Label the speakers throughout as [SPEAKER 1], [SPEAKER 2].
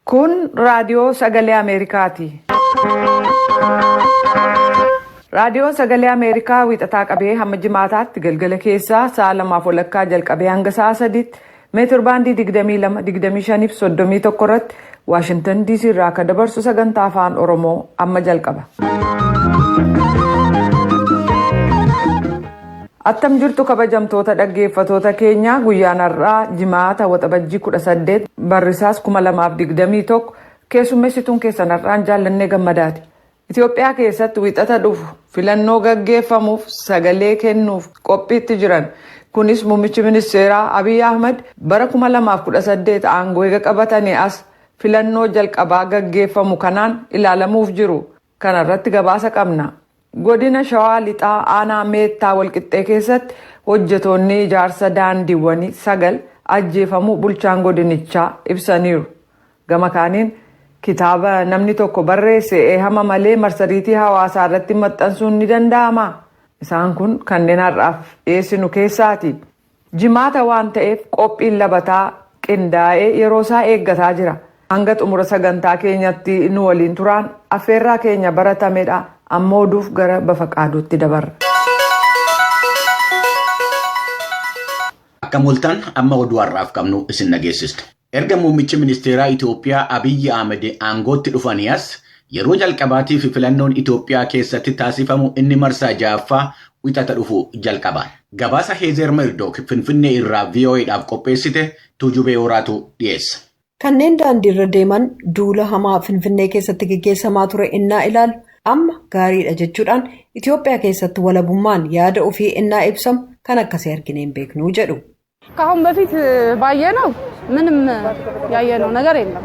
[SPEAKER 1] Kun raadiyoo sagalee Ameerikaati. Raadiyoon sagalee Ameerikaa wiixataa qabee hamma jimaataatti galgala keessaa sa'a 2:00 jalqabee hanga sa'a 3tti meetir baandii 22, 25 fi 31 irratti Waashingtan DC irraa akka dabarsu sagantaa afaan Oromoo amma jalqaba. Attam jirtu kabajamtoota dhaggeeffatoota keenya guyyaan har'aa jimaata waxabajjii 18 barrisaas 2021 keessummeessituun keessan har'aan jaallannee gammadaati. Itoophiyaa keessatti wiixata dhufu filannoo gaggeeffamuuf sagalee kennuuf qophiitti jiran. Kunis muummichi ministeeraa Abiy Ahmed bara 2018 aangoo eega qabatanii as filannoo jalqabaa gaggeeffamu kanaan ilaalamuuf jiru. Kana irratti gabaasa qabna. Godina shawaa lixaa aanaa meettaa walqixxee keessatti hojjetoonni ijaarsa daandiiwwanii 9 ajjeefamuu bulchaan godinichaa ibsaniiru. Gama kaaniin kitaaba namni tokko barreesse eehama malee marsariitii hawaasaa irratti maxxansuun ni danda'ama. Isaan kun kanneen har'aaf dhiyeessinu keessaati. Jimaata waan ta'eef qophiin labataa qindaa'ee yeroo isaa eeggataa jira. Hanga xumura sagantaa keenyatti nu waliin turaan affeerraa keenya baratamedha. Amma oduuf gara Bafaqaaduutti dabarra.
[SPEAKER 2] Akka mul'atan amma oduu har'aaf qabnu isin dhageessistu. Erga muummichi ministeeraa Itoophiyaa Abiy Ahmed aangootti dhufanii as yeroo jalqabaatiif filannoon Itoophiyaa keessatti taasifamu inni marsaa 6ffaa wiixata dhufu jalqabaan. Gabaasa Heezer Merdook Finfinnee irraa VOA'dhaaf qopheessite Tuujubee Horaatu dhiyeessa.
[SPEAKER 3] Kanneen daandiirra deeman duula hamaa Finfinnee keessatti gaggeessamaa ture innaa ilaalu amma gaariidha jechuudhaan Itoophiyaa keessatti walabummaan yaada ofii innaa ibsamu kan akkasii arginee hin beeknu jedhu.
[SPEAKER 4] ከአሁን በፊት ባየነው ምንም ያየነው ነገር የለም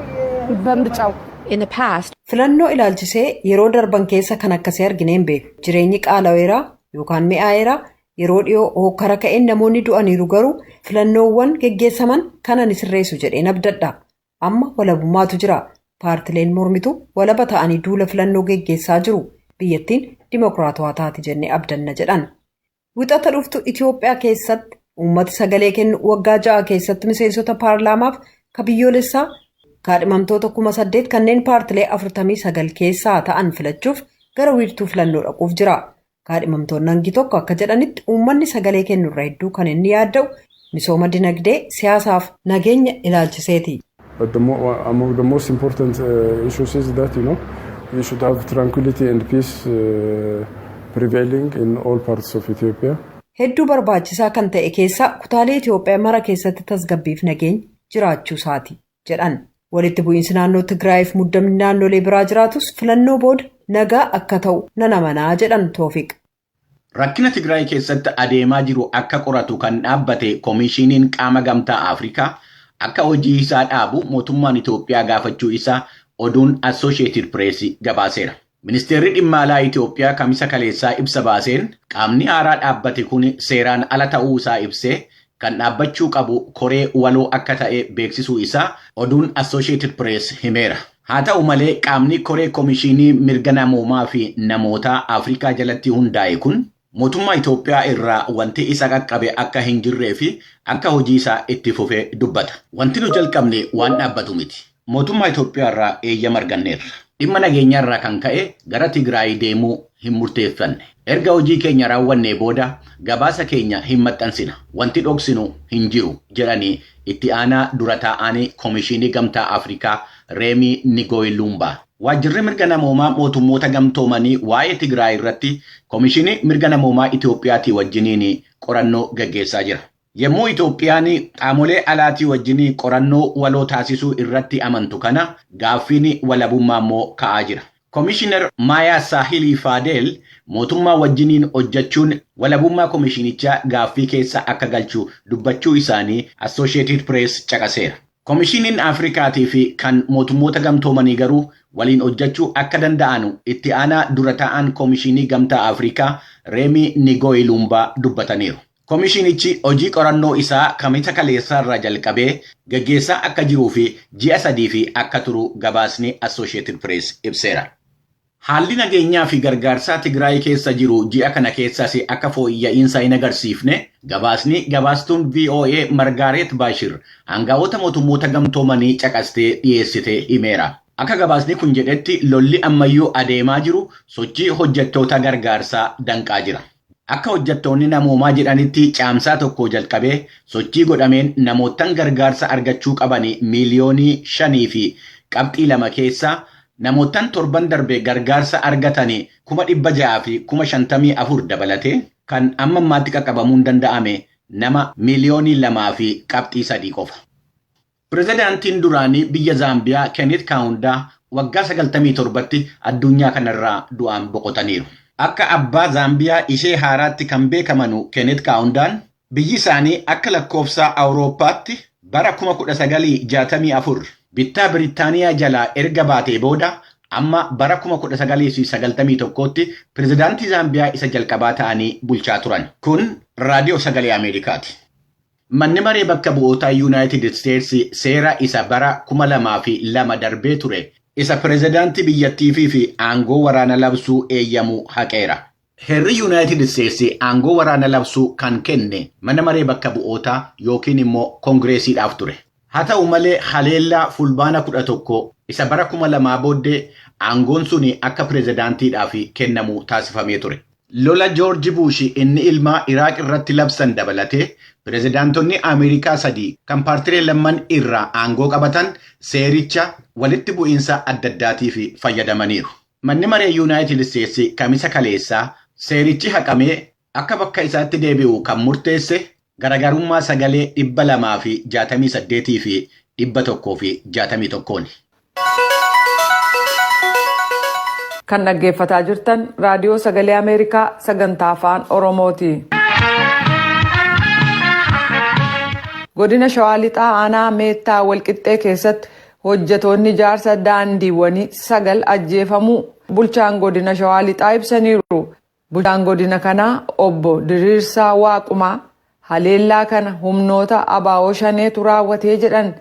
[SPEAKER 4] በምርጫው
[SPEAKER 3] in the past filannoo ilaalchisee yeroo darban keessa kan akkasii arginee hin beeku. Jireenyi qaalaweeraa yookaan mi'aayeraa yeroo dhiyoo hokkara ka'een namoonni du'aniiru garuu filannoowwan gaggeessaman kanan sirreessu jedheen abdadha. Amma walabummaatu jira. Paartileen mormitu walaba ta'anii duula filannoo gaggeessaa jiru. Biyyattiin dimokiraatawaa taati jennee abdanna jedhan. Wixata dhuftu Itoophiyaa keessatti uummati sagalee kennu waggaa 6 keessatti miseensota paarlaamaaf kabiyyoolessaa kaadhimamtoota 8,000 kanneen paartilee 49 keessaa ta'an filachuuf gara wiirtuu filannoo dhaquuf jira. Kaadhimamtoonni hangi tokko akka jedhanitti uummanni sagalee kennu irraa hedduu kan inni yaadda'u misooma dinagdee siyaasaaf nageenya ilaalchiseeti.
[SPEAKER 5] But among the most important issues is that we should have tranquility and peace prevailing in all parts of Ethiopia.
[SPEAKER 3] Hedduu barbaachisaa kan ta'e keessaa kutaalee Itoophiyaa mara keessatti tasgabbiif nageenya jiraachuu isaati jedhan. Walitti bu'iinsi naannoo Tigraayiif muddamni naannolee biraa jiraatus filannoo booda nagaa akka ta'u nan amanaa jedhan Toofiq.
[SPEAKER 2] Rakkina Tigraay keessatti adeemaa jiru akka qoratu kan dhaabbate Komishiiniin Qaama Gamtaa Afrikaa akka hojii isaa dhaabu mootummaan Itoophiyaa gaafachuu isaa oduun Associated Press gabaaseera. Ministeerri dhimma alaa Itoophiyaa kamisa kaleessaa ibsa baaseen qaamni haaraa dhaabbate kun seeraan ala ta'uu isaa ibsee kan dhaabbachuu qabu koree waloo akka ta'e beeksisuu isaa oduun Associated Press himeera. Haa ta'u malee qaamni koree komishinii mirga namoomaa fi namoota Afrikaa jalatti hundaa'e kun mootummaa Itoophiyaa irraa wanti isa qaqqabe akka hin jirree fi akka hojii isaa itti fufee dubbata. Wanti nu jalqabne waan dhaabbatu miti. Mootummaa Itoophiyaa irraa eeyyama arganneerra. Dhimma nageenyaa irraa kan ka'e gara Tigraay deemuu hin murteeffanne. Erga hojii keenya raawwannee booda gabaasa keenya hin maxxansina. Wanti dhoksinu hin jiru jedhanii itti aanaa dura taa'anii Komishinii Gamtaa Afrikaa Reemii Nigoyilumbaa. Waajjirri mirga namoomaa mootummoota gamtoomanii waa'ee Tigraay irratti Komishinii mirga namoomaa Itoophiyaatii wajjiniin qorannoo gaggeessaa jira. Yemmuu Itoophiyaan qaamolee alaatii wajjinii qorannoo waloo taasisuu irratti amantu kana gaaffiin walabummaa immoo ka'aa jira. Komishinar Maayaa Saahilii Faadeel mootummaa wajjiniin hojjechuun walabummaa komishinichaa gaaffii keessa akka galchu dubbachuu isaanii Associated Press caqaseera. Komishiniin Afrikaatii fi kan mootummoota gamtoomanii garuu waliin hojjechuu akka danda'anu itti aanaa dura taa'an Komishinii Gamtaa Afrikaa Reemii Nigoyilumbaa dubbataniiru. Komishinichi hojii qorannoo isaa kamisa kaleessaa irraa jalqabee gaggeessaa akka jiruu fi ji'a 3 fi akka turu gabaasni Associated Press ibseera. Haalli nageenyaa fi gargaarsaa Tigraay keessa jiru ji'a kana keessas akka fooyya'insa hin agarsiifne gabaastuun VOA Margaaret Baashir aangawoota mootummoota gamtoomanii caqastee dhiyeessite himeera. Akka gabaasni kun jedhetti lolli ammayyuu adeemaa jiru sochii hojjettoota gargaarsaa danqaa jira. Akka hojjettoonni namoomaa jedhanitti caamsaa tokko jalqabee sochii godhameen namootaan gargaarsa argachuu qaban miliyoonii 5.2 keessaa namootaan torban darbe gargaarsa argatanii 600,000 fi 54,000 dabalatee kan amma ammaatti qaqqabamuun danda'ame nama miliyoonii 2.3 qofa. Pireezidaantiin duraanii biyya Zaambiyaa Kenneth Kaunda waggaa 97tti addunyaa kanarraa du'aan boqotaniiru. Akka abbaa Zaambiyaa ishee haaraatti kan beekamanu Kenneth Kaundaan biyyi isaanii akka lakkoofsa Awurooppaatti bara 1964 bittaa Birittaaniyaa jalaa erga baatee booda amma bara 1991tti pireezidaantii Zaambiyaa isa jalqabaa ta'anii bulchaa turan. Kun raadiyoo sagalee Ameerikaati. Manni maree bakka bu'ootaa Yuunaayitid Isteetsi seera isa bara 2002 darbee ture isa pireezidaantii biyyattiifii fi aangoo waraana labsuu eeyyamu haqeera. Heerri Yuunaayitid Isteetsi aangoo waraana labsuu kan kenne mana maree bakka bu'ootaa yookiin immoo koongireesiidhaaf ture. Haa ta'u malee haleellaa fulbaana 11 isa bara 2000 booddee aangoon suni akka pireezidaantiidhaaf kennamu taasifamee ture. Lola Joorji Buush inni ilmaa Iraaq irratti labsan dabalatee pireezidaantonni Ameerikaa 3 kan paartilee lamman irraa aangoo qabatan seericha walitti bu'iinsa adda addaatiif fayyadamaniiru. Manni maree Yuunaayitid Isteetsi kamisa kaleessaa seerichi haqamee akka bakka isaatti deebi'u kan murteesse garagarummaa sagalee 268 fi 161.
[SPEAKER 1] Kan dhaggeeffataa jirtan raadiyoo sagalee Ameerikaa sagantaa afaan Oromooti. Godina Shawaa Lixaa aanaa Meettaa Walqixxee keessatti hojjetoonni ijaarsa daandiiwwanii 9 ajjeefamuu bulchaan godina Shawaa Lixaa ibsaniiru. Bulchaan godina kanaa obbo Diriirsaa Waaqumaa haleellaa kana humnoota abaa'oo shaneetu raawwatee jedhan.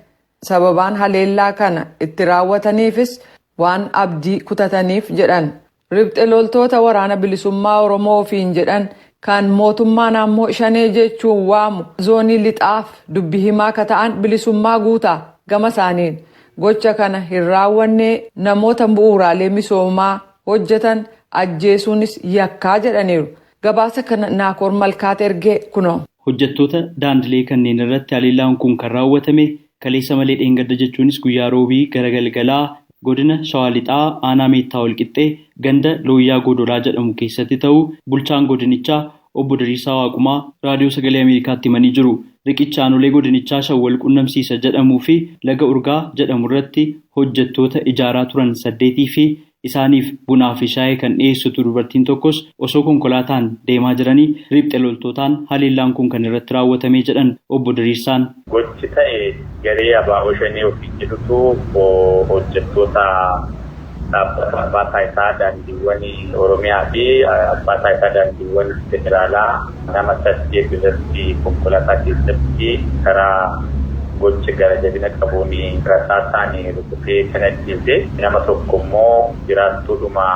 [SPEAKER 1] Sababaan haleellaa kana itti raawwataniifis waan abdii kutataniif jedhan. Riphxe loltoota waraana bilisummaa Oromoo ofiin jedhan kan mootummaan ammoo shanee jechuun waamu zoonii lixaaf dubbi himaa akka ta'an bilisummaa guutaa gama isaaniin gocha kana hin raawwanne namoota bu'uuraalee misoomaa hojjetan ajjeesuunis yakkaa jedhaniiru. Gabaasa kana Naakoor Malkaat ergee kunoo.
[SPEAKER 6] Hojjettoota daandilee kanneen irratti haleellaan kun kan raawwatame kaleessa malee dheengadda jechuunis guyyaa roobii gara galgalaa godina Shawaa Lixaa aanaa Meettaa Walqixxee ganda Looyyaa Godoraa jedhamu keessatti ta'uu bulchaan godinichaa obbo Diriirsaa Waaqumaa raadiyoo sagalee Ameerikaatti himanii jiru. Riqicha aanolee godinichaa Shawwal Qunnamsiisa jedhamuu fi laga Urgaa jedhamu irratti hojjettoota ijaaraa turan 8 fi isaaniif bunaa fi shaayii kan dhiyeessitu dubartiin tokkos osoo konkolaataan deemaa jiranii riphxe loltootaan haleellaan kun kan irratti raawwatame jedhan obbo Diriirsaan.
[SPEAKER 7] Gochi ta'e garee abaa'oo shanee ofiin jedhutu hojjettoota dhaabbata abbaa taayitaa daandiiwwan Oromiyaa fi abbaa taayitaa daandiiwwan federaalaa nama 8 irratti konkolaataa keessatti karaa gochi gara jabina qabuun rasaasaan rukutee kan ajjeese nama tokko immoo jiraattuudhuma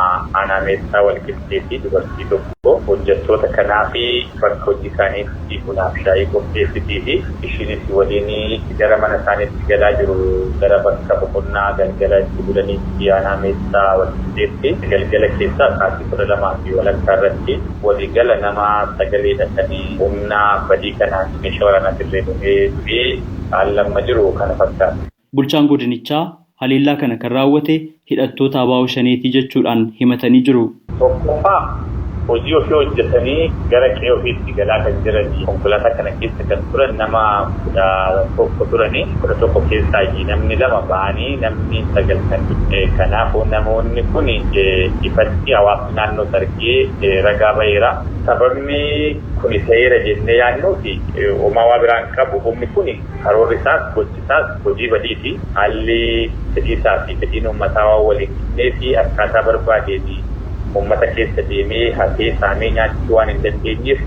[SPEAKER 7] aanaa Meettaa Walqixxee fi dubartii tokko hojjettoota kanaa fi bakka hojii isaaniitti bunaa fi shaayii qopheessitii fi ishiinis waliin gara mana isaaniitti galaa jiru gara bakka boqonnaa galgala itti bulaniitti aanaa Meettaa Walqixxeetti galgala keessaa sa'aatii 12 fi walakkaa irratti waliigala nama 9 hidhatanii humna badii kanaan meeshaa waraanaa dirree dhufee Allamma jiru kana fakkaata.
[SPEAKER 6] Bulchaan godinichaa haleellaa kana kan raawwate hidhattoota abaa'oo shaneetii jechuudhaan himatanii jiru.
[SPEAKER 7] Tokkoffaa hojii ofii hojjetanii gara qe'ee ofiitti galaa kan jiranii konkolaataa kana keessa kan turan nama 11 turanii 11 keessaa namni 2 ba'anii namni 9 kan kanaafuu namoonni kun ifatti hawaasa naannoo sargee ragaa baheera. Sababni kun ta'eera jennee yaadnuuti uumaa waa biraan qabu humni kun karoorri isaas gochi isaas hojii badiiti haalli fedhiisaa fi fedhiin uummataa waan waliin qixxee fi akkaataa barbaadeeti uummata keessa deemee hafee saamee nyaachuu waan hin dandeenyeef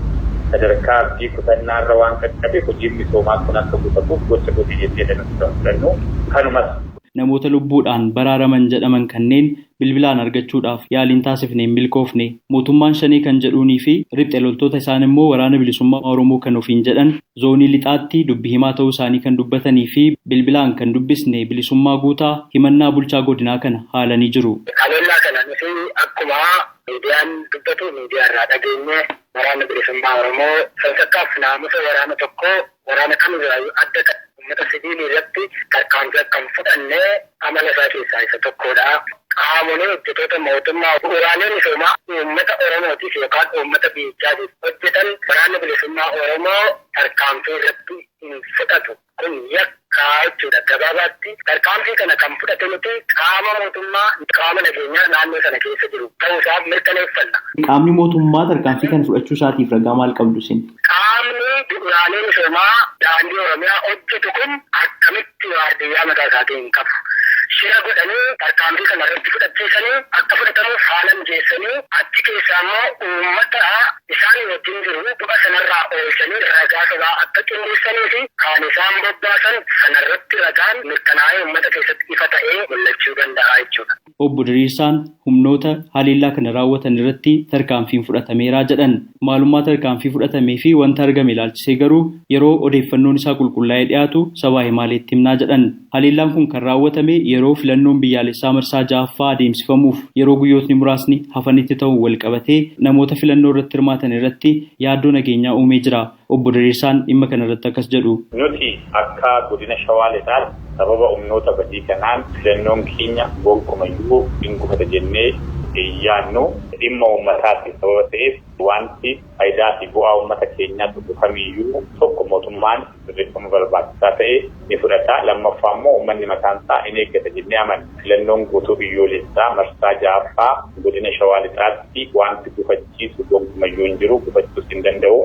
[SPEAKER 7] sadarkaa abdii kutannaarra waan qaqqabe hojiin misoomaa kun akka guutamuuf gocha godhee jettee danuu kanuma.
[SPEAKER 6] namoota lubbuudhaan baraaraman jedhaman kanneen bilbilaan argachuudhaaf yaaliin taasifne hin milkoofne. Mootummaan shanee kan jedhuunii fi riphxe loltoota isaan immoo waraana bilisummaa Oromoo kan ofiin jedhan zoonii lixaatti dubbii himaa ta'uu isaanii kan dubbatanii fi bilbilaan kan dubbisne bilisummaa guutaa himannaa bulchaa godinaa kana haalanii jiru.
[SPEAKER 8] Qabeellaa kana nuti akkuma miidiyaan dubbatu miidiyaa irraa dhageenye waraana bilisummaa Oromoo sansakkaaf naamusa waraana tokkoo waraana kamirraayyuu adda kan uummata sibiilii irratti tarkaanfii akkam fudhannee amala isaa keessaa isa tokkodha. Qaamolee hojjetoota mootummaa bu'uuraalee misoomaa uummata Oromootiif yookaan uummata biyyaatiif hojjetan waraana bilisummaa Oromoo tarkaanfii irratti hin fudhatu. Kun yakkaa jechuudha. Gabaabaatti tarkaanfii kana kan fudhate nuti qaama mootummaa qaama nageenyaa naannoo sana keessa jiru ta'uusaaf mirkaneeffanna.
[SPEAKER 6] Qaamni mootummaa tarkaanfii kana fudhachuu isaatiif ragaa maal qabdu isin?
[SPEAKER 8] Qaamni bu'uuraalee misoomaa daandii Oromiyaa hojjetu kun akkamitti waardiyyaa mataa isaatii hin qabu. Shira godhanii tarkaanfii kana irratti fudhachiisanii akka fudhatamuuf haala mijeessanii achi keessaa immoo uummata isaan wajjin jiru du'a sanarraa oolchanii ragaa sobaa akka qindeessanii fi kaan isaan bobbaasan sanarratti ragaan mirkanaa'ee uummata keessatti ifa ta'ee mul'achuu danda'a jechuudha.
[SPEAKER 6] Obbo Diriirsaan humnoota haleellaa kana raawwatan irratti tarkaanfiin fudhatameeraa jedhan. Maalummaa tarkaanfii fudhatamee fi wanta argame ilaalchisee garuu yeroo odeeffannoon isaa qulqullaa'ee dhiyaatu sabaa himaaleetti himnaa jedhan. Haleellaan kun kan raawwatame yeroo filannoon biyyaalessaa marsaa 6ffaa adeemsifamuuf yeroo guyyootni muraasni hafanitti ta'uun wal qabatee namoota filannoo irratti hirmaatan irratti yaaddoo nageenyaa uumee jira. Obbo Diriirsaan dhimma kana irratti akkas jedhu.
[SPEAKER 7] Nuti akka godina shawaa lixaa sababa humnoota badii kanaan filannoon keenya gonkumayyuu hin gufata jennee yaannu dhimma uummataatti sababa ta'eef wanti faayidaa fi bu'aa uummata keenyaa kamiyyuu tokko mootummaan sirreeffama barbaachisaa ta'e ni fudhata. Lammaffaa immoo uummanni mataan isaa in eeggata jennee amanna. Filannoon guutuu biyyoolessaa marsaa 6ffaa godina shawaa lixaatti wanti gufachiisu gonkumayyuu hin jiru, gufachuus hin danda'u.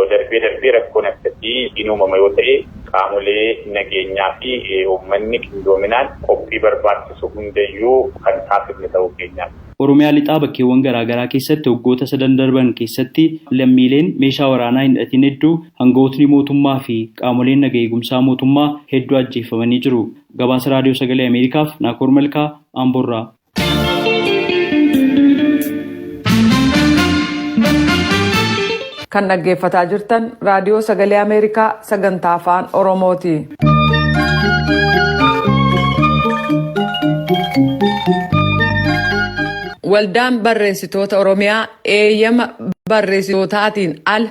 [SPEAKER 7] Darbee rakkoon akkasii hin uumama yoo ta'e qaamolee nageenyaa fi uummanni qindoominaan qophii barbaachisu hundayyuu kan taasifne ta'uu keenyaati.
[SPEAKER 6] Oromiyaa lixaa bakkeewwan garaagaraa keessatti waggoota 7 darban keessatti lammiileen meeshaa waraanaa hin hidhatin hedduu hangawootni mootummaa fi qaamoleen nagaa eegumsaa mootummaa hedduu ajjeefamanii jiru. Gabaasa Raadiyoo Sagalee Ameerikaaf Naakoor Malkaa Amboorraa.
[SPEAKER 1] Kan dhaggeeffataa jirtan Raadiyoo Sagalee Ameerikaa sagantaa afaan Oromooti. Waldaan barreessitoota Oromiyaa eeyyama barreessitootaatiin ala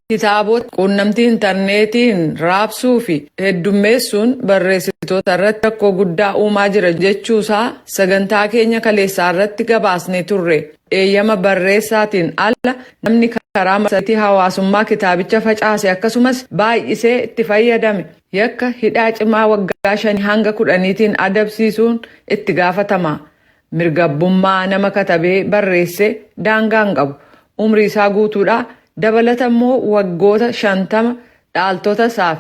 [SPEAKER 1] kitaabota quunnamtii intarneetiin raabsuu fi heddummeessuun barreessitoota irratti rakkoo guddaa uumaa jira jechuusaa sagantaa keenya kaleessaa irratti gabaasnee turre. Eeyyama barreessaatiin ala namni karaa marsariitii hawaasummaa kitaabicha facaase akkasumas baay'isee itti fayyadame yakka hidhaa cimaa waggaa 5 hanga 10tiin adabsiisuun itti gaafatama. Mirgabbummaa nama katabee barreesse daangaan qabu umrii isaa guutuudha. Dabalata immoo waggoota 50 dhaaltota isaaf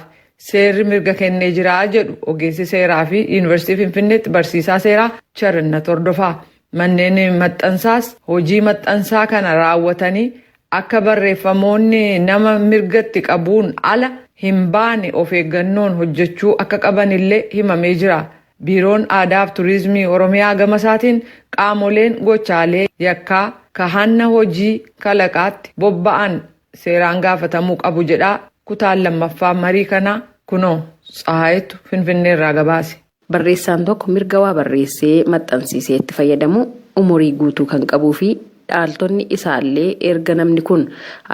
[SPEAKER 1] seerri mirga kennee jira jedhu ogeessi seeraa fi yuunivarsiitii Finfinneetti barsiisaa seeraa Charannat Hordofaa. Manneen maxxansaas hojii maxxansaa kana raawwatanii akka barreeffamoonni nama mirgatti qabuun ala hin baane of eeggannoon hojjechuu akka qaban illee himamee jira. Biiroon Aadaa fi Turizimii Oromiyaa gama isaatiin qaamoleen gochaalee yakkaa kahanna hojii kalaqaatti bobba'an seeraan gaafatamuu qabu jedha. Kutaan lammaffaa marii kanaa kunoo Tsahaayitu Finfinneerraa gabaase.
[SPEAKER 9] Barreessaan tokko mirga waa barreessee maxxansiisee itti fayyadamu umurii guutuu kan qabuu fi dhaaltonni isaallee erga namni kun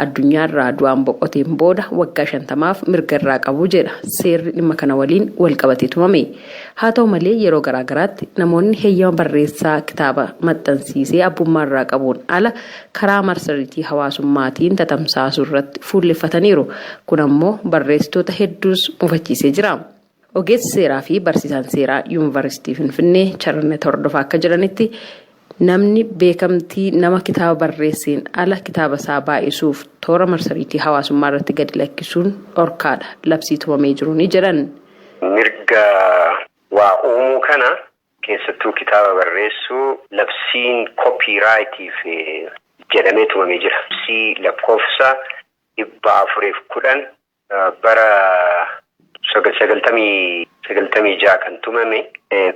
[SPEAKER 9] addunyaarraa du'aan boqoteen booda waggaa 50f mirga irraa qabu jedha seerri dhimma kana waliin wal qabatee tumame. Haa ta'u malee yeroo garaagaraatti namoonni heeyyama barreessaa kitaaba maxxansiisee abbummaarraa qabuun ala karaa marsariitii hawaasummaatiin tatamsaasuu irratti fuulleffataniiru. Kun ammoo barreessitoota hedduus mufachiisee jira. Ogeessi seeraa fi barsiisaan seeraa yuunivarsiitii Finfinnee Charannat Hordofaa akka jedhanitti namni beekamtii nama kitaaba barreesseen ala kitaaba isaa baay'isuuf toora marsariitii hawaasummaa irratti gadi lakkisuun dhorkaadha. Labsii tumamee jiru ni jedhan.
[SPEAKER 10] Mirga waa uumuu kana keessattuu kitaaba barreessuu labsiin koopiraayitiif jedhamee tumamee jira. Labsii lakkoofsa 410 bara 1996 kan tumame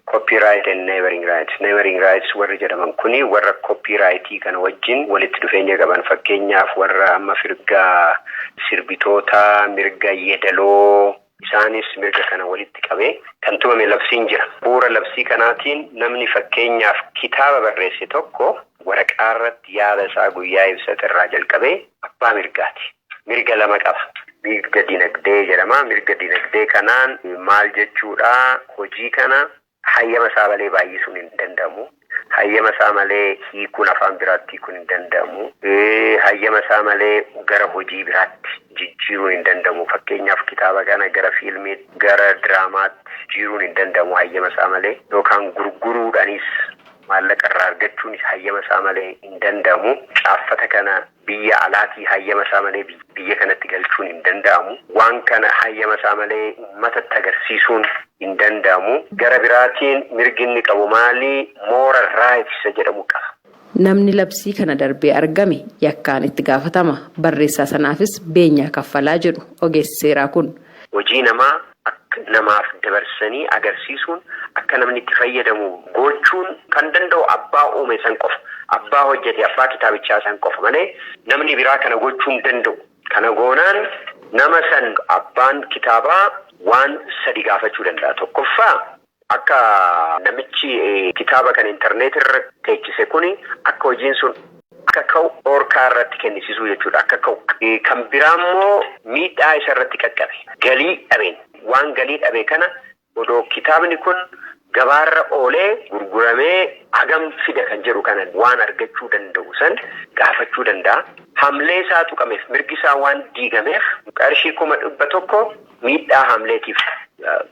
[SPEAKER 10] copyright and neighboring rights. Neighboring rights warri jedhaman kuni warra copyrightii kana wajjin walitti dhufeenya qaban fakkeenyaaf warra amma mirga sirbitoota, mirga yeedaloo isaanis mirga kana walitti qabee kan tumame labsiin jira. Bu'uura labsii kanaatiin namni fakkeenyaaf kitaaba barreesse tokko waraqaa irratti yaada isaa guyyaa ibsate irraa jalqabee abbaa mirgaati. Mirga lama qaba. Mirga dinagdee jedhama. Mirga dinagdee kanaan maal jechuudha? Hojii kana hayyama isaa malee baay'isuun hin danda'amu. Hayyama isaa malee hiikuun afaan biraatti hiikuun hin danda'amu. Hayyama isaa malee gara hojii biraatti jijjiiruun hin danda'amu. Fakkeenyaaf kitaaba kana gara fiilmii, gara diraamaatti jijjiiruun hin danda'amu hayyama isaa malee. Yookaan gurguruudhaanis maallaqa irraa argachuun hayyama isaa malee hin danda'amu. Caaffata kana biyya alaatii hayyama isaa malee biyya kanatti galchuun hin danda'amu. Waan kana hayyama isaa malee uummatatti agarsiisuun hin danda'amu. Gara biraatiin mirgi inni qabu maali? Moral rights jedhamu qaba.
[SPEAKER 9] Namni labsii kana darbee argame yakkaan itti gaafatama. Barreessaa sanaafis beenyaa kaffalaa jedhu ogeessi seeraa kun.
[SPEAKER 10] Hojii namaa akka namaaf dabarsanii agarsiisuun akka namni itti fayyadamu gochuun kan danda'u abbaa uume san qofa. Abbaa hojjete abbaa kitaabichaa san qofa malee namni biraa kana gochuu hin danda'u. Kana goonaan nama san abbaan kitaabaa waan sadi gaafachuu danda'a. Tokkoffaa akka namichi kitaaba kan intarneetii irratti teechise kuni akka hojiin sun akka ka'u orkaa irratti kennisiisuu jechuudha. Akka ka'u kan biraa immoo miidhaa isa irratti qaqqabe galii dhabeen waan galii dhabe kana odoo kitaabni kun gabaarra oolee gurguramee hagam fida kan jedhu kana waan argachuu danda'u san gaafachuu danda'a. Hamlee isaa tuqameef mirgi isaa waan diigameef qarshii 100,000 miidhaa hamleetiif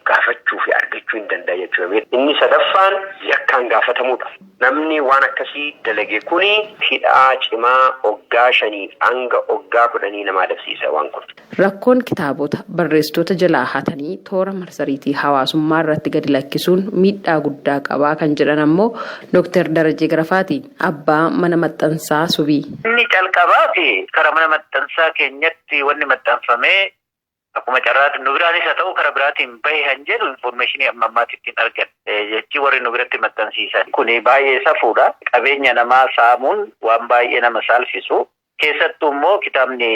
[SPEAKER 10] gaafachuu fi argachuu hin danda'a jechuudha. Inni sadaffaan yakkaan gaafatamuudha. Namni waan akkasii dalage kuni hidhaa cimaa waggaa 5 hanga waggaa 10 nama adabsiisa waan kun.
[SPEAKER 9] Rakkoon kitaabota barreessitoota jalaa hatanii toora marsariitii hawaasummaa irratti gadi lakkisuun miidhaa guddaa qabaa kan jedhan ammoo Dr. Darajee Garafaati. Abbaa mana maxxansaa Subii.
[SPEAKER 11] Inni calqabaa fi karaa mana maxxansaa keenyatti wanni maxxanfamee akkuma carraatti nu biraanis haa ta'u karaa biraatiin bahee kan jedhu infoormeeshinii amma ammaatti ittiin argan jechi warri nu biratti maxxansiisan. Kuni baay'ee safuudha. Qabeenya namaa saamuun waan baay'ee nama saalfisu. Keessattuu immoo kitaabni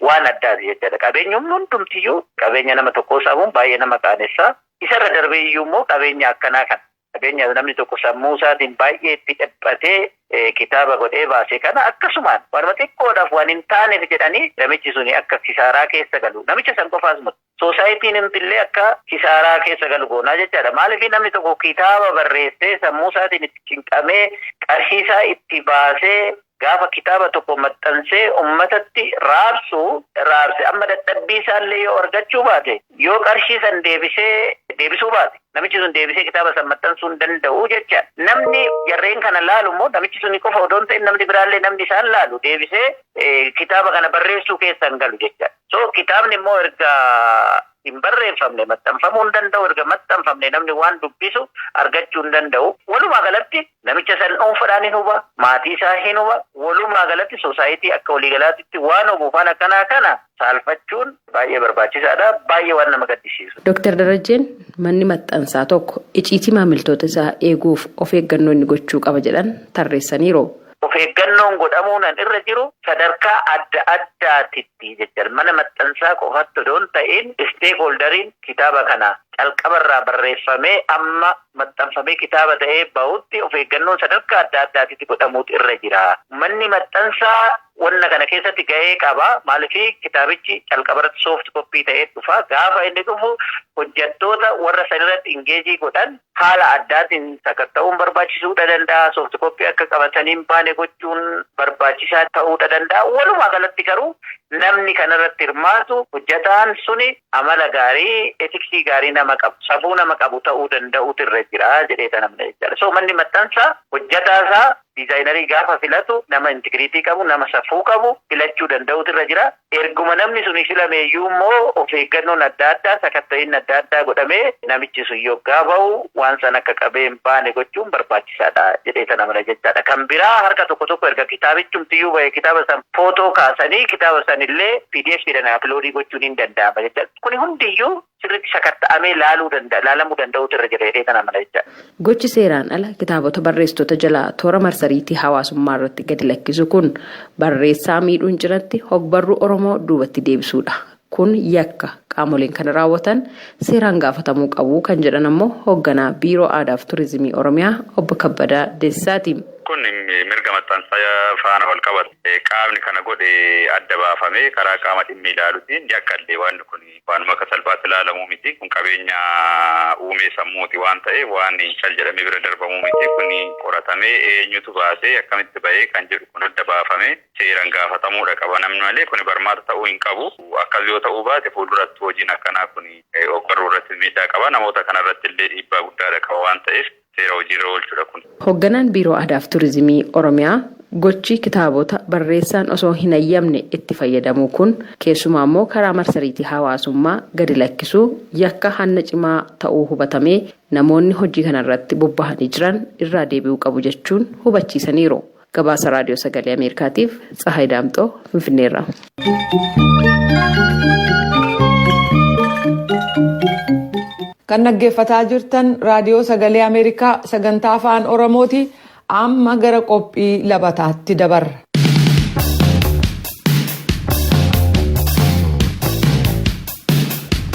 [SPEAKER 11] waan addaati jechuudha. Qabeenyumni hundumtiyyuu qabeenya nama tokkoo saamuun baay'ee nama qaanessaa. Isarra darbee iyyuu immoo qabeenya akkanaa kana. Qabeenya namni tokko sammuu isaatiin baay'ee itti dhiphatee kitaaba godhee baase kana akkasumaan warra xiqqoodhaaf waan hin taaneef jedhanii namichi suni akka kisaaraa keessa galu. Namicha san qofaas miti. Soosaayitiin illee akka kisaaraa keessa galu goonaa jechaadha. Maaliif namni tokko kitaaba barreessee sammuu isaatiin itti cinqamee qarshii isaa itti baasee gaafa kitaaba tokko maxxansee uummatatti raabse amma dadhabbii isaallee yoo argachuu baate yoo qarshii san deebisuu baate namichi sun deebisee kitaaba san maxxansuu hin danda'u jecha namni jarreen kana laalu immoo namichi suni qofa odoon ta'in namni biraallee namni isaan laalu deebisee kitaaba kana barreessuu keessan galu jecha. So kitaabni immoo erga hin barreeffamne maxxanfamuu hin danda'u erga maxxanfamne namni waan dubbisu argachuu hin danda'u. Walumaa galatti namicha san dhuunfaadhaan hin huba maatii isaa hin huba walumaa galatti soosaayitii akka waliigalaatti waan hubuufaan akkanaa kana saalfachuun baay'ee barbaachisaadha. Baay'ee waan nama gaddisiisu.
[SPEAKER 9] Dr. Darajeen manni maxxansaa tokko icciitii maamiltoota isaa eeguuf of eeggannoo inni gochuu qaba jedhan tarreessaniiru.
[SPEAKER 11] Of eeggannoon godhamuun irra jiru sadarkaa adda addaatitti jechuudha. Mana maxxansaa qofatti odoon ta'in isteekholdariin kitaaba kana calqabarraa barreeffamee amma maxxanfamee kitaaba ta'ee bahutti of eeggannoon sadarkaa adda addaatitti godhamuutu irra jira. Manni maxxansaa wanna kana keessatti gahee qaba. Maaliif kitaabichi calqabarratti sooft koppii ta'ee dhufa. Gaafa inni dhufu hojjettoota warra sanirratti ingeejii godhan haala addaatiin sakatta'uun barbaachisuu danda'a. Sooft koppii akka qabatanii hin baane gochuun barbaachisaa ta'uu danda'a. Walumaa galatti garuu namni kanarratti hirmaatu hojjetaan suni amala gaarii, etiksii gaarii nama qabu, safuu nama qabu ta'uu danda'utu irra jira jedhee namni jechaadha. So manni maxxansaa hojjetaasaa diizaayinarii gaafa filatu nama intigiriitii qabu, nama safuu qabu filachuu danda'utu irra jira. Erguma namni suni filameeyyuu immoo of eeggannoon adda addaa sakatta'in adda addaa godhamee namichi sun yoggaa bahu waan san akka qabee hin baane gochuun barbaachisaadha jedhee namni jechaadha. Kan biraa harka tokko erga kitaabichumtiyyuu bahe kitaaba san footoo kaasanii kitaaba san illee PDF jedhanii aploodii gochuun hin danda'ama jechaadha. Kuni hundiyyuu sirriitti sakatta'amee laalamuu danda'uutu irra jira kana mala jecha.
[SPEAKER 9] Gochi seeraan ala kitaabota barreessitoota jalaa toora marsariitii hawaasummaa irratti gadi lakkisu kun barreessaa miidhuun jiratti hogbarruu Oromoo duubatti deebisuudha. Kun yakka qaamoleen kana raawwatan seeraan gaafatamuu qabu kan jedhan ammoo hoogganaa Biiroo Aadaa fi Turizimii Oromiyaa obbo Kabbadaa Deessaati.
[SPEAKER 12] Kun mirga maxxansaa faana wal qabatu. Qaamni kana godhe adda baafamee karaa qaama dhimmi ilaaluutiin yakkallee waan kun waanuma akka salphaatti ilaalamuu miti. Kun qabeenya uumee sammuuti waan ta'eef waan cal jedhamee bira darbamuu miti. Kun qoratamee eenyutu baasee akkamitti bahee kan jedhu kun adda baafamee seeraan gaafatamuudha qaba namni malee kun barmaata ta'uu hin qabu. Akkas yoo ta'uu baate fuulduratti hojiin akkanaa kun ogbarruu irratti miidhaa qaba. Namoota kanarratti illee dhiibbaa guddaadha qaba waan ta'eef seera hojiirra oolchuudha kun.
[SPEAKER 9] Hoogganaan Biiroo Aadaa fi Turizimii Oromiyaa gochi kitaabota barreessaan osoo hin hayyamne itti fayyadamuu kun keessumaa immoo karaa marsariitii hawaasummaa gadi lakkisuu yakka hanna cimaa ta'uu hubatamee namoonni hojii kanarratti bobbahanii jiran irraa deebi'uu qabu jechuun hubachiisaniiru. Gabaasa Raadiyoo Sagalee Ameerikaatiif Tsahaay Daamxoo Finfinneerraa.
[SPEAKER 1] Kan dhaggeeffataa jirtan Raadiyoo Sagalee Ameerikaa sagantaa afaan Oromooti. Amma gara qophii labataatti dabarra.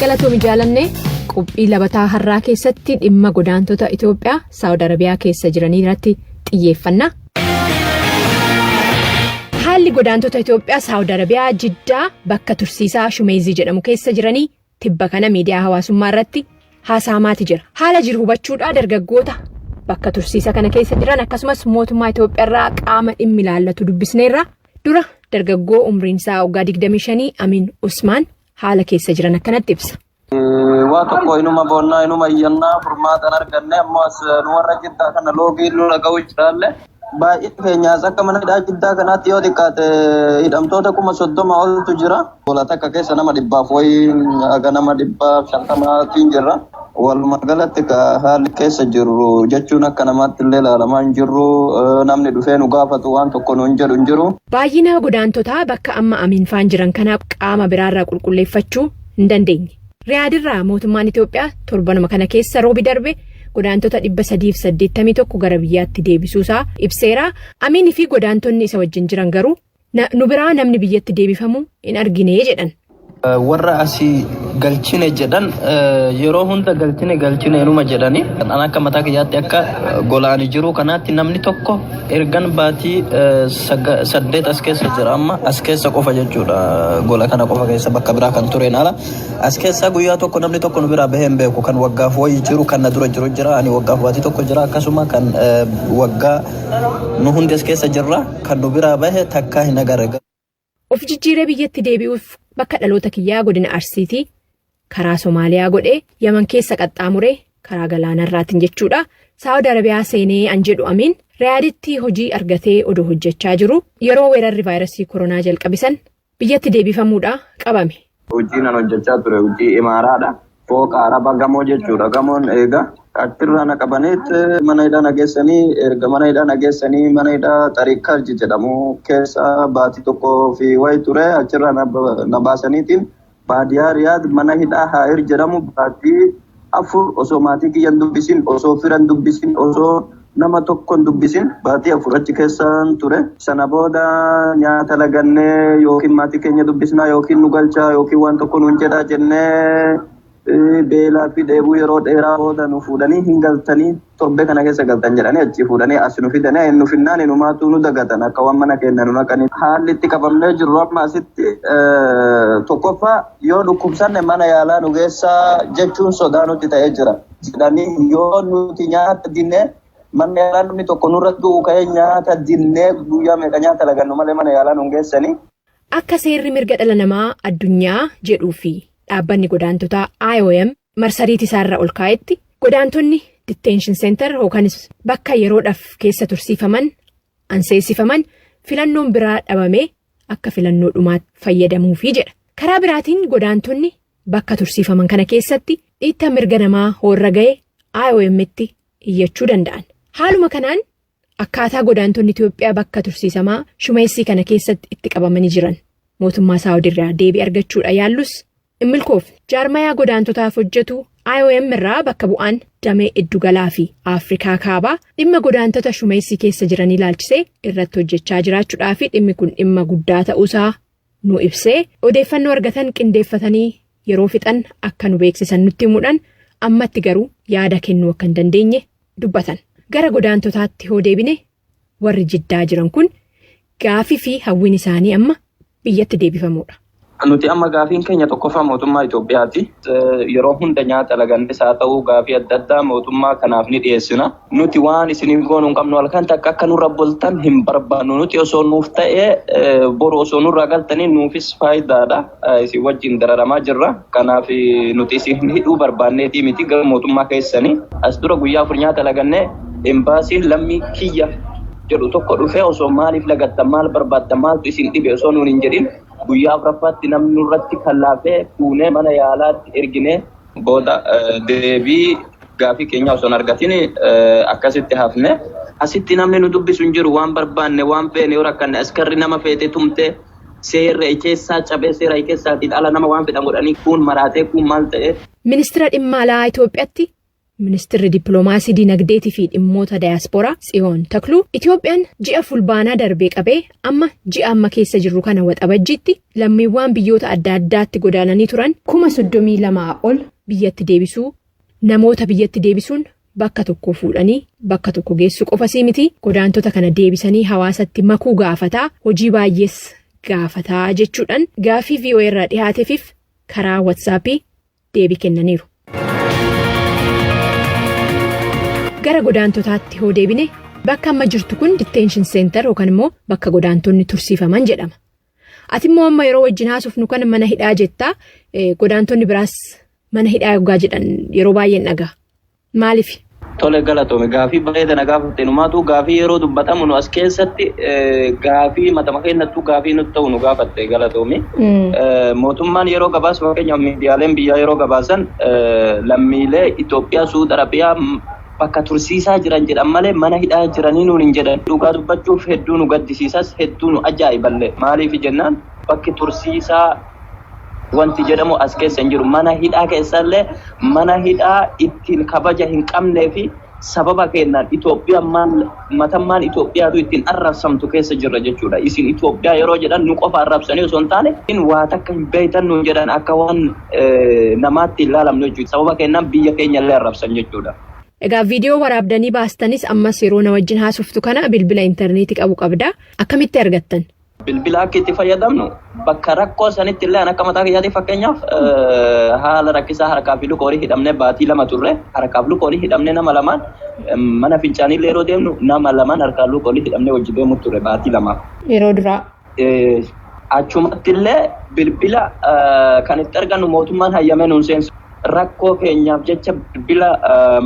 [SPEAKER 13] Galatoomii jaalannee qophii labataa har'aa keessatti dhimma godaantota Itoophiyaa Saawud Arabiyaa keessa jiranii irratti xiyyeeffanna. Haalli godaantota Itoophiyaa Saawud Arabiyaa Jiddaa bakka tursiisaa Shumeezii jedhamu keessa jiranii tibba kana miidiyaa hawaasummaa irratti haasa'amaati jira. Haala jiru hubachuudhaa dargaggoota bakka tursiisa kana keessa jiran akkasumas mootummaa Itoophiyaa irraa qaama dhimmi ilaallatu dubbisneerra. Dura dargaggoo umriin isaa waggaa 25 Amin Usmaan haala keessa jiran akkanatti ibsa.
[SPEAKER 14] Waa tokko inuma boonnaa inuma iyyannaa furmaatan arganne ammas nu warra Jiddaa kana loogii lula ga'uu jiraalle. Baay'ee keenyaas akka mana hidhaa Jiddaa kanaatti yoo xiqqaate hidhamtoota 30 oltu jira. Bola takka keessa nama 100 wayii aga nama 150 jirra. Walumaa galatti haalli keessa jirru jechuun akka namaatti illee ilaalamaa hin jirru namni dhufee nu gaafatu waan tokko nu hin jedhu hin jiru.
[SPEAKER 13] Baay'ina godaantotaa bakka amma Amin faan jiran kanaaf qaama biraarraa qulqulleeffachuu hin dandeenye. Riyaadirraa mootummaan Itoophiyaa torbanuma kana keessa roobi darbe godaantota 381 gara biyyaatti deebisuusaa ibseera. Aminii fi godaantonni isa wajjin jiran garuu nu biraa namni biyyatti deebifamu hin argine jedhan.
[SPEAKER 14] Warra asii galchine jedhan yeroo hunda galchine inuma jedhani kan akka mataa kiyyaatti akka golaani jiru kanaatti namni tokko ergan baatii 8 as keessa jira amma as keessa qofa jechuudha gola kana qofa keessa bakka biraa kan tureen ala as keessa guyyaa tokko namni tokko nu biraa bahee hin beeku kan waggaaf wayii jiru kan na dura jiru jira ani waggaaf baatii tokko jira akkasuma kan waggaa nu hundi as keessa jirra kan nu biraa bahee takkaa hin agarre.
[SPEAKER 13] Of jijjiiree biyyatti deebi'uuf bakka dhaloota kiyyaa godina Arsiitii karaa Somaaliyaa godhee Yaman keessa qaxxaamuree karaa galaanarraatiin jechuudha. Saawud Arabiyaa seenee an jedhu Amin Riyaaditti hojii argatee odoo hojjechaa jiru yeroo weerarri vaayirasii koronaa jalqabisan biyyatti deebifamuudha qabame.
[SPEAKER 14] Hojiin an hojjechaa ture hojii imaaraadha. Fooqa araba gamoo jechuudha. Gamoon eega achirraa na qabaniitti mana hidhaa nageessanii erga mana hidhaa nageessanii mana hidhaa xariikarji jedhamu keessa baatii tokkoo fi wayi ture achirraa na baasaniitiin baadiyaa Riyaad mana hidhaa Haa'ir jedhamu baatii 4 osoo maatii kiyyan dubbisin osoo firan dubbisin osoo nama tokkon dubbisin baatii 4 achi keessan ture. Sana booda nyaata lagannee yookiin maatii keenya dubbisnaa yookiin nu galchaa yookiin waan tokko nuun jedhaa jennee beelaa fi dheebuu yeroo dheeraa booda nu fuudhanii hin galtanii torbee kana keessa galtan jedhanii achi fuudhanii as nu fidanii nu finnaan inumaatu nu dagatan akka waan mana keenya nu naqanii. Haalli itti qabamnee jirru amma asitti tokkoffaa yoo dhukkubsanne mana yaalaa nu geessaa jechuun sodaa nutti ta'ee jira. Jedhanii yoo nuti nyaata dinnee mana yaalaa namni tokko nurratti du'u ka'ee nyaata dinnee guyyaa meeqa nyaata lagannu malee mana yaalaa nu geessanii.
[SPEAKER 13] Akka seerri mirga dhala namaa addunyaa jedhuu fi dhaabbanni godaantotaa IOM marsariitii isaarra ol kaa'etti godaantonni detention center yookanis bakka yeroodhaaf keessa tursiifaman anseessifaman filannoon biraa dhabamee akka filannoo dhumaatti fayyadamuufi jedha. Karaa biraatiin godaantonni bakka tursiifaman kana keessatti dhiittaa mirga namaa hoorra ga'e IOM'tti iyyachuu danda'an. Haaluma kanaan akkaataa godaantonni Itoophiyaa bakka tursiisamaa Shumeessii kana keessatti itti qabamanii jiran mootummaa Saawud irraa deebii argachuudha yaallus hin milkoofne. Jaarmayaa godaantotaaf hojjetu IOM irraa bakka bu'aan damee iddugalaa fi Afrikaa kaabaa dhimma godaantota shumeessii keessa jiran ilaalchisee irratti hojjechaa jiraachuudhaa fi dhimmi kun dhimma guddaa ta'uusaa nu ibsee odeeffannoo argatan qindeeffatanii yeroo fixan akka nu beeksisan nutti himuudhaan ammatti garuu yaada kennuu akka hin dandeenye dubbatan. Gara godaantotaatti hoo deebine warri jiddaa jiran kun gaafii fi hawwiin isaanii amma biyyatti deebifamuudha.
[SPEAKER 14] Nuti amma gaafiin keenya tokkoffaa mootummaa Itoophiyaati. Yeroo hunda nyaata lagannis haa ta'uu gaafii adda addaa mootummaa kanaaf ni dhiyeessina. Nuti waan isiniif goonuu hin qabnu halkan takka akka nurra bultan hin barbaannu. Nuti osoo nuuf ta'ee boru osoo nurraa galtanii nuufis faayidaadha. Isin wajjin dararamaa jirra. Kanaaf nuti isin hidhuu barbaanneetii miti gara mootummaa keessanii. As dura guyyaa 4 nyaata lagannee embaasiin lammii kiyya jedhu tokko dhufee osoo maaliif lagattan maal barbaaddan maaltu isin dhibe osoo nuun hin jedhin. Guyyaa 4ffaatti namni nurratti kallaafee fuunee mana yaalaatti erginee booda deebii gaafii keenya osoo hin argatin akkasitti hafne. Asitti namni nu dubbisu hin jiru waan barbaanne waan feene yoo rakkanne askarri nama feetee tumtee seerri keessaa cabee seera keessaatiin ala nama waan fedhan godhanii kun maraatee kun maal ta'e.
[SPEAKER 13] Ministeera dhimma alaa Itoophiyaatti Ministeerri Dippiloomaasii Dinagdeetii fi Dhimmoota Diyaaspooraa Tsiyoon Takluu Itoophiyaan ji'a fulbaanaa darbee qabee amma ji'a amma keessa jirru kana waxabajjiitti lammiiwwan biyyoota adda addaatti godaananii turan 32,000 ol biyyatti deebisuu namoota biyyatti deebisuun bakka tokko fuudhanii bakka tokko geessu qofasii miti godaantota kana deebisanii hawaasatti makuu gaafataa hojii baay'ees gaafataa jechuudhaan gaafii VOA irraa dhihaateefiif karaa WhatsAppii deebii kennaniiru. Gara godaantotaatti hoo deebine bakka amma jirtu kun detention center yookaan immoo bakka godaantonni tursiifaman jedhama. Ati immoo amma yeroo wajjin haasofnu kan mana hidhaa jettaa godaantonni biraas mana hidhaa yoggaa jedhan yeroo baay'een dhagaa. Maaliif?
[SPEAKER 14] Tole galatoome gaafii bareedana gaafatte numaatu gaafii yeroo dubbatamu nu as keessatti gaafii matama kennattu gaafii nutti ta'u nu gaafatte galatoome. Mootummaan yeroo gabaasu fakkeenyaaf miidiyaaleen biyyaa yeroo gabaasan lammiilee Itoophiyaa Suud Arabiyaa bakka tursiisaa jiran jedhan malee mana hidhaa jiranii nuun hin jedhan. Dhugaa dubbachuuf hedduu nu gaddisiisas hedduu nu ajaa'iballee maaliif jennaan bakki tursiisaa wanti jedhamu as keessa hin jiru. Mana hidhaa keessallee mana hidhaa ittiin kabaja hin qabnee fi sababa kennaan Itoophiyaan matammaan Itoophiyaatu ittiin arrabsamtu keessa jirra jechuudha. Isin Itoophiyaa yeroo jedhan nu qofa arrabsanii osoo hin taane waa takka hin beektan nuun jedhan akka waan namaatti hin ilaalamnu jechuudha. Sababa kennaan biyya keenyallee arrabsan jechuudha.
[SPEAKER 13] Egaa viidiyoo waraabdanii baastanis ammas yeroo na wajjin haasoftu kana bilbila intarneetii qabu qabda. Akkamitti argattan?
[SPEAKER 14] Bilbila akka itti fayyadamnu bakka rakkoo sanitti illee akka mataa kiyyaatti fakkeenyaaf haala rakkisaa harkaa fi luka horii hidhamnee baatii 2 turre harkaa fi luka horii hidhamnee nama 2 mana fincaanii illee yeroo deemnu nama 2 harkaa luka horii hidhamnee wajji deemu turre baatii 2.
[SPEAKER 13] Yeroo duraa.
[SPEAKER 14] Achumatti illee bilbila kan itti argannu mootummaan hayyamee nuun seensu. Rakkoo keenyaaf jecha bilbila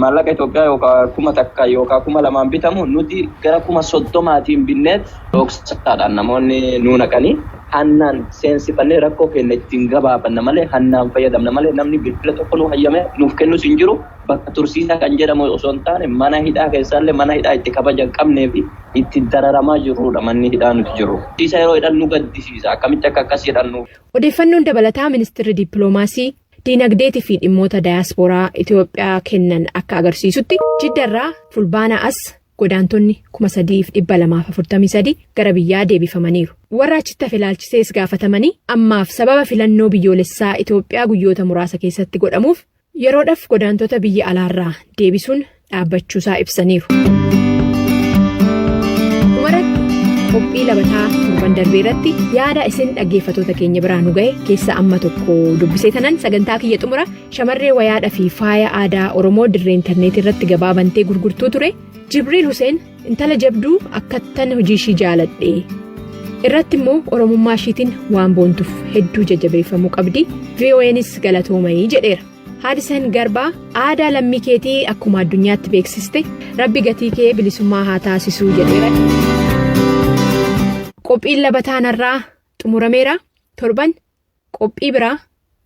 [SPEAKER 14] maallaqa Itoophiyaa yookaan 1,000 yookaan 2,000 bitamu nuti gara 30,000tiin binneet dhoksaadhaan namoonni nu naqanii hannaan seensifannee rakkoo keenya ittiin gabaabanna malee hannaan fayyadamna malee namni bilbila tokko nu hayyame nuuf kennus hin jiru. Bakka tursiisaa kan jedhamu osoo hin taane mana hidhaa keessaallee mana hidhaa itti kabaja hin qabnee fi itti dararamaa jirrudha manni hidhaa nuti jiru. Tursiisaa yeroo hidhan nu gaddisiisa akkamitti akka akkas jedhannu.
[SPEAKER 13] Odeeffannoon dabalataa Ministeerri Dippiloomaasii Dinagdeetii fi Dhimmoota Diyaaspooraa Itoophiyaa kennan akka agarsiisutti jiddarraa fulbaana as godaantonni 3,243 gara biyyaa deebifamaniiru. Warra achitti hafe ilaalchisees gaafatamanii ammaaf sababa filannoo biyyoolessaa Itoophiyaa guyyoota muraasa keessatti godhamuuf yeroodhaaf godaantota biyya alaarraa deebisuun dhaabbachuusaa ibsaniiru. Qophii labataa torban darbee irratti yaada isin dhaggeeffatoota keenya biraa nu gahe keessa amma tokko dubbisee tanan sagantaa kiyya xumura shamarree wayaadhaa fi faaya aadaa Oromoo dirree intarneetii irratti gabaabantee gurgurtuu ture Jibriil Huseen intala jabduu akkattan hojii ishii jaaladhe irratti immoo oromummaa ishiitiin waan boontuuf hedduu jajjabeeffamuu qabdi VOA'nis galatoomayii jedheera. Haadiseen Garbaa aadaa lammii keetii akkuma addunyaatti beeksiste rabbi gatii kee bilisummaa haa taasisuu jedheera. Qophiin labataanarraa xumurameera torban qophii biraa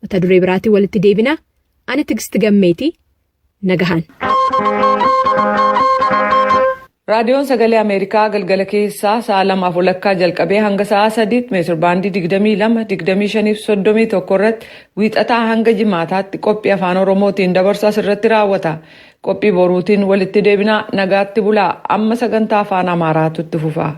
[SPEAKER 13] mata duree biraatiin walitti deebina ani Tigisti Gammeetii nagahan.
[SPEAKER 1] Raadiyoon Sagalee Ameerikaa galgala keessaa sa'a 2:00 jalqabee hanga sa'a 3 meetir baandii 22, 25 fi 31 irratti wiixataa hanga jimaataatti qophii afaan Oromootiin dabarsu asirratti raawwata. Qophii boruutiin walitti deebinaa nagaatti bulaa amma sagantaa afaan Amaaraatu itti fufa.